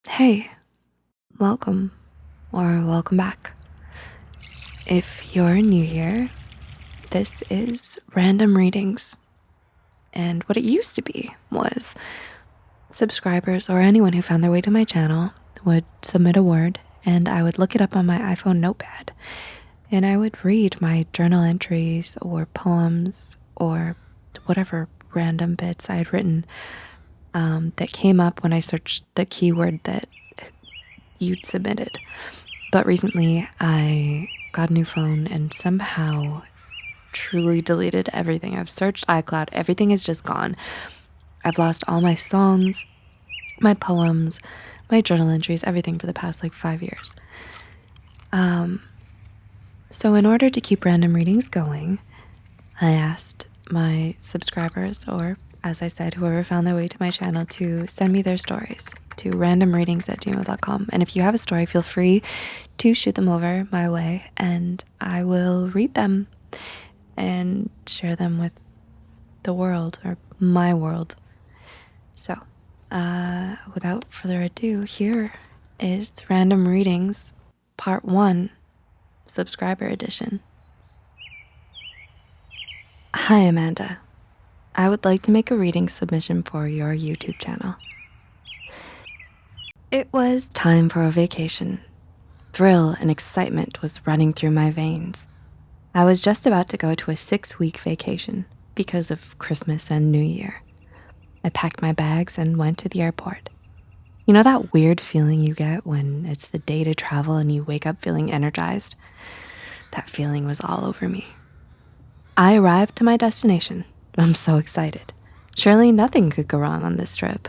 Hey, welcome or welcome back. If you're new here, this is Random Readings. And what it used to be was subscribers or anyone who found their way to my channel would submit a word and I would look it up on my iPhone notepad and I would read my journal entries or poems or whatever random bits I had written that came up when I searched the keyword that you'd submitted. But recently, I got a new phone and somehow truly deleted everything. I've searched iCloud, everything is just gone. I've lost all my songs, my poems, my journal entries, everything for the past like 5 years. So, in order to keep random readings going, I asked my subscribers, or as I said, whoever found their way to my channel, to send me their stories to randomreadings@gmail.com. And if you have a story, feel free to shoot them over my way and I will read them and share them with the world or my world. So, without further ado, here is Random Readings Part 1, Subscriber Edition. Hi, Amanda. I would like to make a reading submission for your YouTube channel. It was time for a vacation. Thrill and excitement was running through my veins. I was just about to go to a 6-week vacation because of Christmas and New Year. I packed my bags and went to the airport. You know that weird feeling you get when it's the day to travel and you wake up feeling energized? That feeling was all over me. I arrived to my destination. I'm so excited. Surely nothing could go wrong on this trip,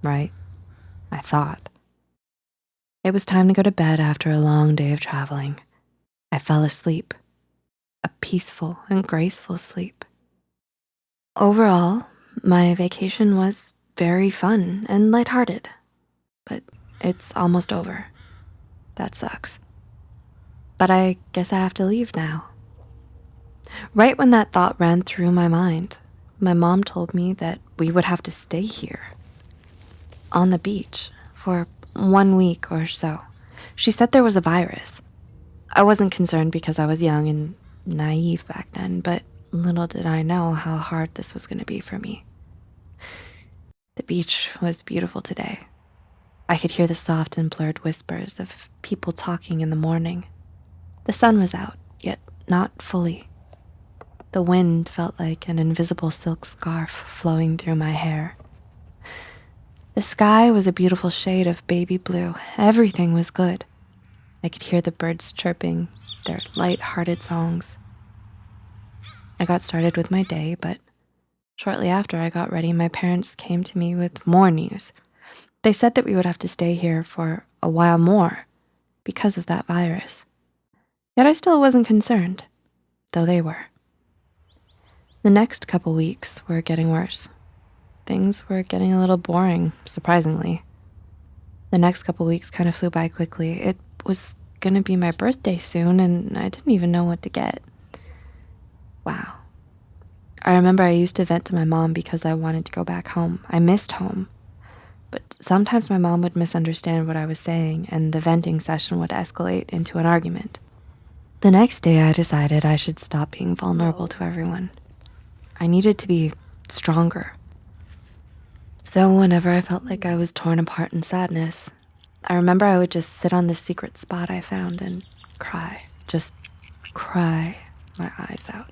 right? I thought. It was time to go to bed after a long day of traveling. I fell asleep, a peaceful and graceful sleep. Overall, my vacation was very fun and lighthearted, but it's almost over. That sucks. But I guess I have to leave now. Right when that thought ran through my mind, my mom told me that we would have to stay here on the beach for 1 week or so. She said there was a virus. I wasn't concerned because I was young and naive back then, but little did I know how hard this was going to be for me. The beach was beautiful today. I could hear the soft and blurred whispers of people talking in the morning. The sun was out, yet not fully. The wind felt like an invisible silk scarf flowing through my hair. The sky was a beautiful shade of baby blue. Everything was good. I could hear the birds chirping, their light-hearted songs. I got started with my day, but shortly after I got ready, my parents came to me with more news. They said that we would have to stay here for a while more because of that virus. Yet I still wasn't concerned, though they were. The next couple weeks were getting worse. Things were getting a little boring, surprisingly. The next couple weeks kind of flew by quickly. It was gonna be my birthday soon, and I didn't even know what to get. Wow. I remember I used to vent to my mom because I wanted to go back home. I missed home. But sometimes my mom would misunderstand what I was saying, and the venting session would escalate into an argument. The next day, I decided I should stop being vulnerable to everyone. I needed to be stronger. So whenever I felt like I was torn apart in sadness, I remember I would just sit on this secret spot I found and cry. Just cry my eyes out.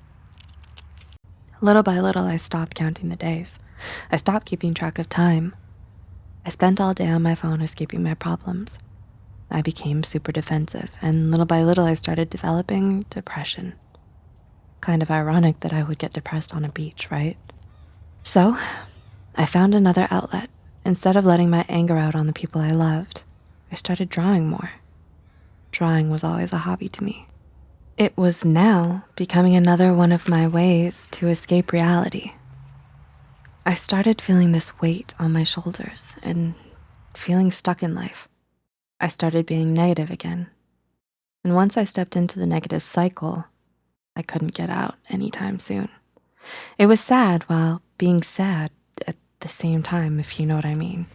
Little by little, I stopped counting the days. I stopped keeping track of time. I spent all day on my phone escaping my problems. I became super defensive, and little by little I started developing depression. Kind of ironic that I would get depressed on a beach, right? So, I found another outlet. Instead of letting my anger out on the people I loved, I started drawing more. Drawing was always a hobby to me. It was now becoming another one of my ways to escape reality. I started feeling this weight on my shoulders and feeling stuck in life. I started being negative again. And once I stepped into the negative cycle, I couldn't get out anytime soon. It was sad while being sad at the same time, if you know what I mean.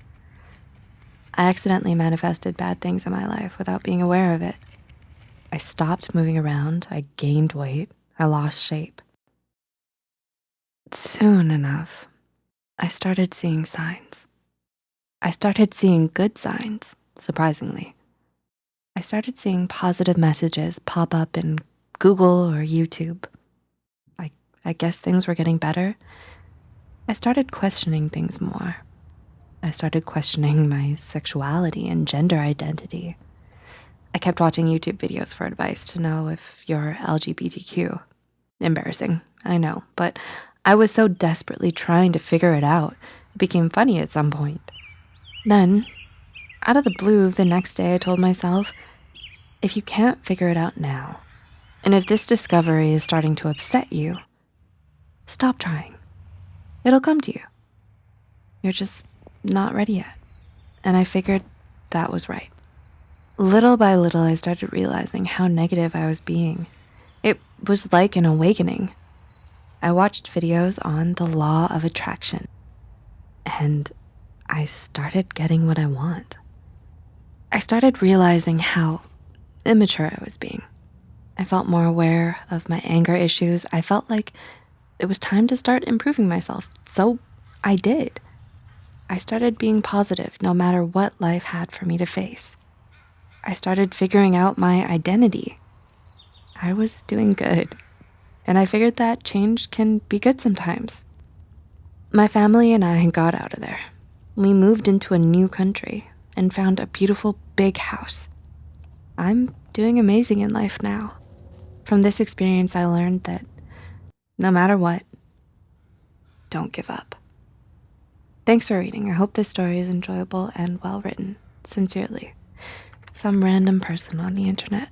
I accidentally manifested bad things in my life without being aware of it. I stopped moving around, I gained weight, I lost shape. Soon enough, I started seeing signs. I started seeing good signs, surprisingly. I started seeing positive messages pop up in Google or YouTube. I, I guess things were getting better. I started questioning things more. I started questioning my sexuality and gender identity. I kept watching YouTube videos for advice to know if you're LGBTQ. Embarrassing, I know, but I was so desperately trying to figure it out, it became funny at some point. Then, out of the blue, the next day I told myself, if you can't figure it out now, and if this discovery is starting to upset you, stop trying. It'll come to you. You're just not ready yet. And I figured that was right. Little by little, I started realizing how negative I was being. It was like an awakening. I watched videos on the law of attraction, and I started getting what I want. I started realizing how immature I was being. I felt more aware of my anger issues. I felt like it was time to start improving myself. So I did. I started being positive no matter what life had for me to face. I started figuring out my identity. I was doing good, and I figured that change can be good sometimes. My family and I got out of there. We moved into a new country and found a beautiful big house. I'm doing amazing in life now. From this experience, I learned that no matter what, don't give up. Thanks for reading. I hope this story is enjoyable and well written. Sincerely, some random person on the internet.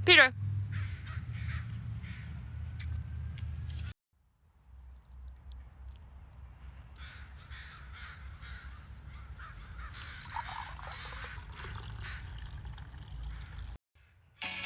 Peter.